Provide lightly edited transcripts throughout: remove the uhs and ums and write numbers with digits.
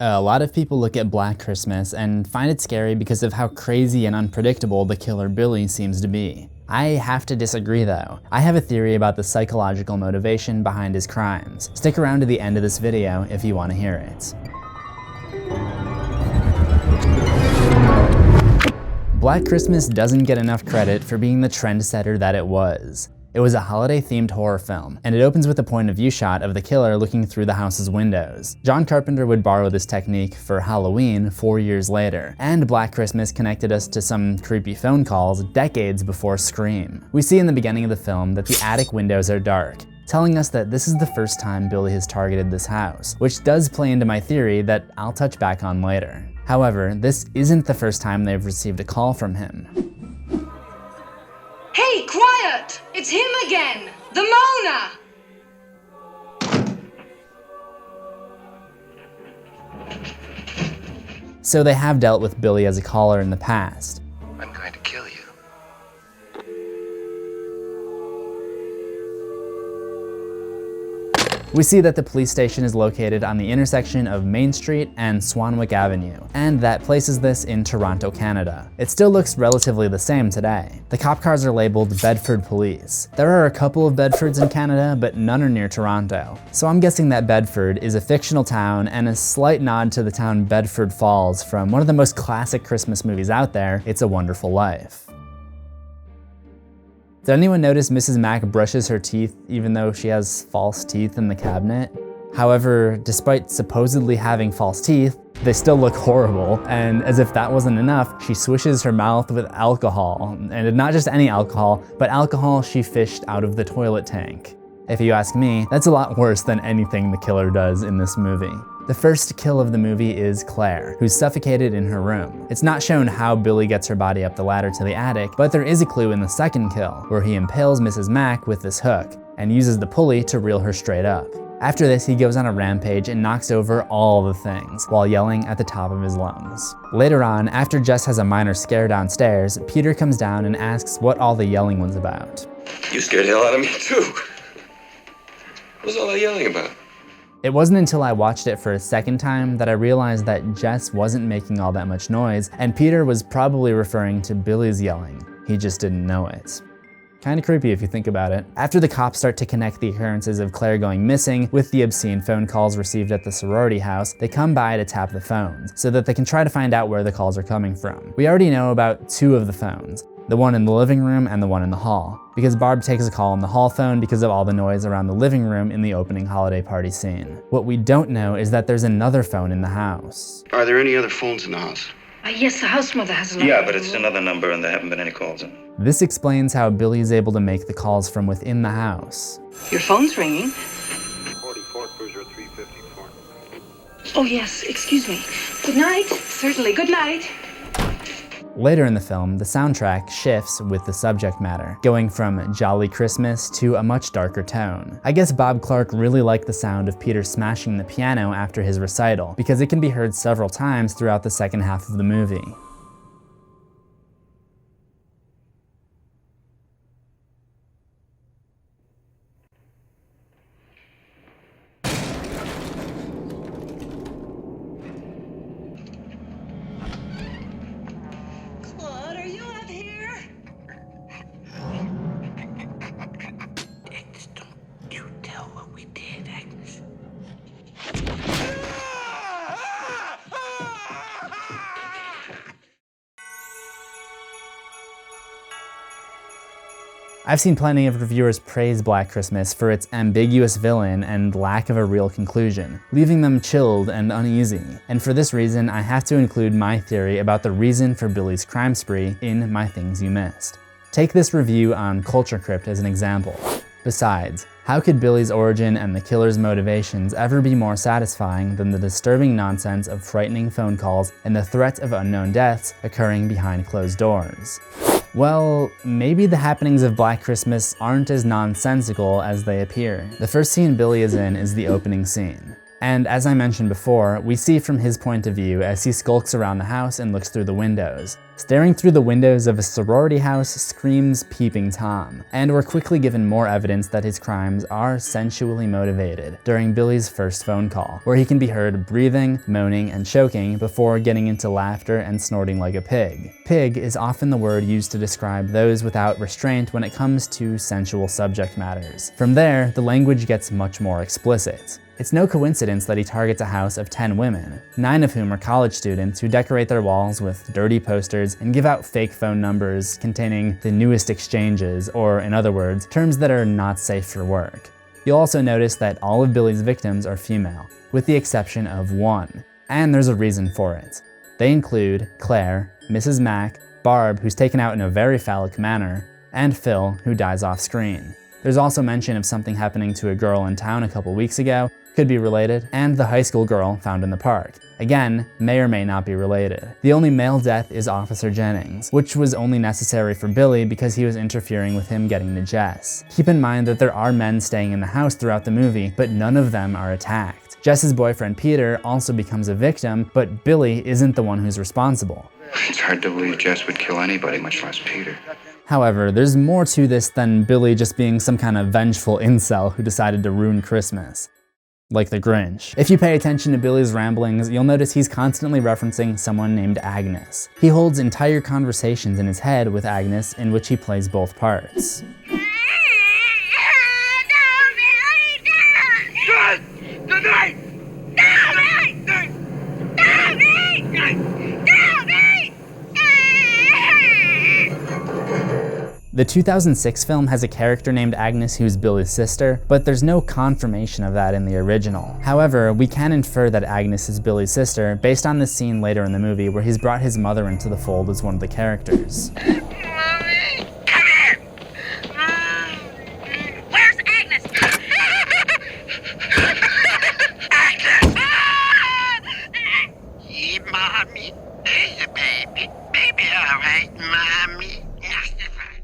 A lot of people look at Black Christmas and find it scary because of how crazy and unpredictable the killer Billy seems to be. I have to disagree though. I have a theory about the psychological motivation behind his crimes. Stick around to the end of this video if you want to hear it. Black Christmas doesn't get enough credit for being the trendsetter that it was. It was a holiday-themed horror film, and it opens with a point-of-view shot of the killer looking through the house's windows. John Carpenter would borrow this technique for Halloween 4 years later, and Black Christmas connected us to some creepy phone calls decades before Scream. We see in the beginning of the film that the attic windows are dark, telling us that this is the first time Billy has targeted this house, which does play into my theory that I'll touch back on later. However, this isn't the first time they've received a call from him. Hey, quiet! It's him again! The Mona! So they have dealt with Billy as a caller in the past. I'm going to kill you. We see that the police station is located on the intersection of Main Street and Swanwick Avenue, and that places this in Toronto, Canada. It still looks relatively the same today. The cop cars are labeled Bedford Police. There are a couple of Bedfords in Canada, but none are near Toronto. So I'm guessing that Bedford is a fictional town and a slight nod to the town Bedford Falls from one of the most classic Christmas movies out there, It's a Wonderful Life. Did anyone notice Mrs. Mack brushes her teeth even though she has false teeth in the cabinet? However, despite supposedly having false teeth, they still look horrible, and as if that wasn't enough, she swishes her mouth with alcohol, and not just any alcohol, but alcohol she fished out of the toilet tank. If you ask me, that's a lot worse than anything the killer does in this movie. The first kill of the movie is Clare, who's suffocated in her room. It's not shown how Billy gets her body up the ladder to the attic, but there is a clue in the second kill, where he impales Mrs. Mack with this hook, and uses the pulley to reel her straight up. After this, he goes on a rampage and knocks over all the things, while yelling at the top of his lungs. Later on, after Jess has a minor scare downstairs, Peter comes down and asks what all the yelling was about. You scared the hell out of me too. What was all that yelling about? It wasn't until I watched it for a second time that I realized that Jess wasn't making all that much noise, and Peter was probably referring to Billy's yelling. He just didn't know it. Kinda creepy if you think about it. After the cops start to connect the occurrences of Clare going missing with the obscene phone calls received at the sorority house, they come by to tap the phones, so that they can try to find out where the calls are coming from. We already know about 2 of the phones, the one in the living room and the one in the hall, because Barb takes a call on the hall phone because of all the noise around the living room in the opening holiday party scene. What we don't know is that there's another phone in the house. Are there any other phones in the house? Yes, the house mother has a number. Yeah, but it's another number and there haven't been any calls in. This explains how Billy is able to make the calls from within the house. Your phone's ringing. 44 Cruiser 354. Oh yes, excuse me. Good night. Certainly, good night. Later in the film, the soundtrack shifts with the subject matter, going from Jolly Christmas to a much darker tone. I guess Bob Clark really liked the sound of Peter smashing the piano after his recital, because it can be heard several times throughout the second half of the movie. You tell what we did, Agnes. I've seen plenty of reviewers praise Black Christmas for its ambiguous villain and lack of a real conclusion, leaving them chilled and uneasy. And for this reason, I have to include my theory about the reason for Billy's crime spree in my Things You Missed. Take this review on Culture Crypt as an example. Besides, how could Billy's origin and the killer's motivations ever be more satisfying than the disturbing nonsense of frightening phone calls and the threat of unknown deaths occurring behind closed doors? Well, maybe the happenings of Black Christmas aren't as nonsensical as they appear. The first scene Billy is in is the opening scene. And as I mentioned before, we see from his point of view as he skulks around the house and looks through the windows. Staring through the windows of a sorority house screams Peeping Tom, and we're quickly given more evidence that his crimes are sensually motivated during Billy's first phone call, where he can be heard breathing, moaning, and choking before getting into laughter and snorting like a pig. Pig is often the word used to describe those without restraint when it comes to sensual subject matters. From there, the language gets much more explicit. It's no coincidence that he targets a house of 10 women, 9 of whom are college students who decorate their walls with dirty posters and give out fake phone numbers containing the newest exchanges, or in other words, terms that are not safe for work. You'll also notice that all of Billy's victims are female, with the exception of one, and there's a reason for it. They include Claire, Mrs. Mack, Barb, who's taken out in a very phallic manner, and Phil, who dies off screen. There's also mention of something happening to a girl in town a couple weeks ago, could be related, and the high school girl found in the park. Again, may or may not be related. The only male death is Officer Jennings, which was only necessary for Billy because he was interfering with him getting to Jess. Keep in mind that there are men staying in the house throughout the movie, but none of them are attacked. Jess's boyfriend Peter also becomes a victim, but Billy isn't the one who's responsible. It's hard to believe Jess would kill anybody, much less Peter. However, there's more to this than Billy just being some kind of vengeful incel who decided to ruin Christmas. Like the Grinch. If you pay attention to Billy's ramblings, you'll notice he's constantly referencing someone named Agnes. He holds entire conversations in his head with Agnes in which he plays both parts. The 2006 film has a character named Agnes who's Billy's sister, but there's no confirmation of that in the original. However, we can infer that Agnes is Billy's sister based on this scene later in the movie where he's brought his mother into the fold as one of the characters. Mommy, come here! Where's Agnes? Agnes! Yeah, Mommy. There's a baby. Baby, all right, Mommy.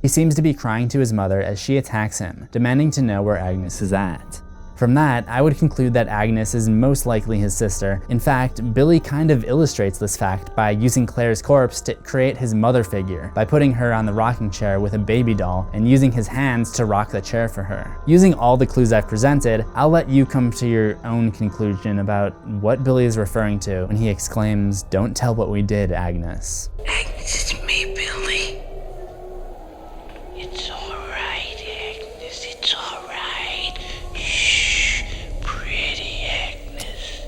He seems to be crying to his mother as she attacks him, demanding to know where Agnes is at. From that, I would conclude that Agnes is most likely his sister. In fact, Billy kind of illustrates this fact by using Claire's corpse to create his mother figure, by putting her on the rocking chair with a baby doll and using his hands to rock the chair for her. Using all the clues I've presented, I'll let you come to your own conclusion about what Billy is referring to when he exclaims, "Don't tell what we did, Agnes." Agnes, it's me, Billy. It's all right, Agnes. It's all right. Shh, pretty Agnes.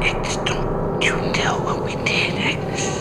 Agnes, don't you tell what we did, Agnes.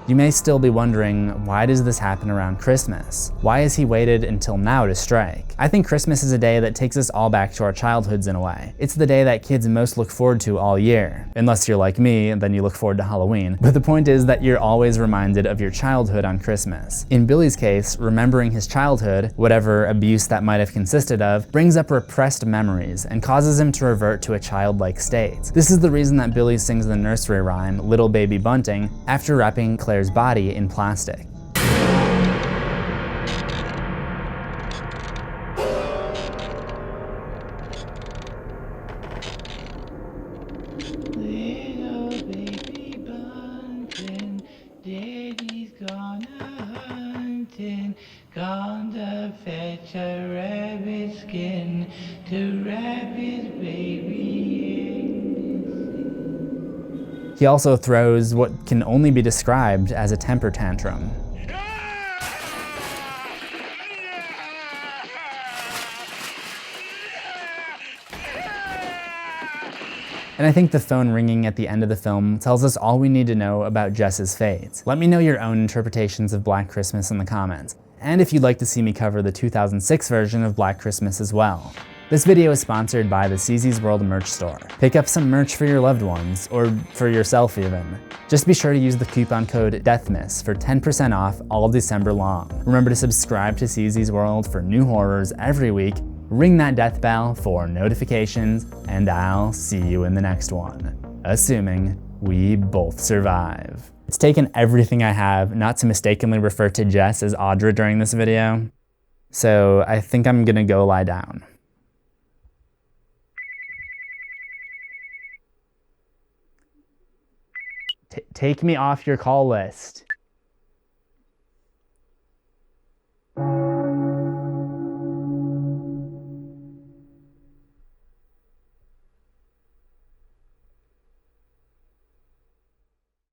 You may still be wondering, why does this happen around Christmas? Why has he waited until now to strike? I think Christmas is a day that takes us all back to our childhoods in a way. It's the day that kids most look forward to all year. Unless you're like me, then you look forward to Halloween. But the point is that you're always reminded of your childhood on Christmas. In Billy's case, remembering his childhood, whatever abuse that might have consisted of, brings up repressed memories and causes him to revert to a childlike state. This is the reason that Billy sings the nursery rhyme, "Little Baby Bunting," after wrapping Claire's body in plastic. Little baby bunting, daddy's gone a-hunting, gone to fetch a rabbit skin to wrap his baby in. He also throws what can only be described as a temper tantrum. And I think the phone ringing at the end of the film tells us all we need to know about Jess's fate. Let me know your own interpretations of Black Christmas in the comments, and if you'd like to see me cover the 2006 version of Black Christmas as well. This video is sponsored by the CZsWorld merch store. Pick up some merch for your loved ones, or for yourself even. Just be sure to use the coupon code DEATHMISS for 10% off all December long. Remember to subscribe to CZsWorld for new horrors every week. Ring that death bell for notifications, and I'll see you in the next one. Assuming we both survive. It's taken everything I have not to mistakenly refer to Jess as Audra during this video, so I think I'm gonna go lie down. Take me off your call list.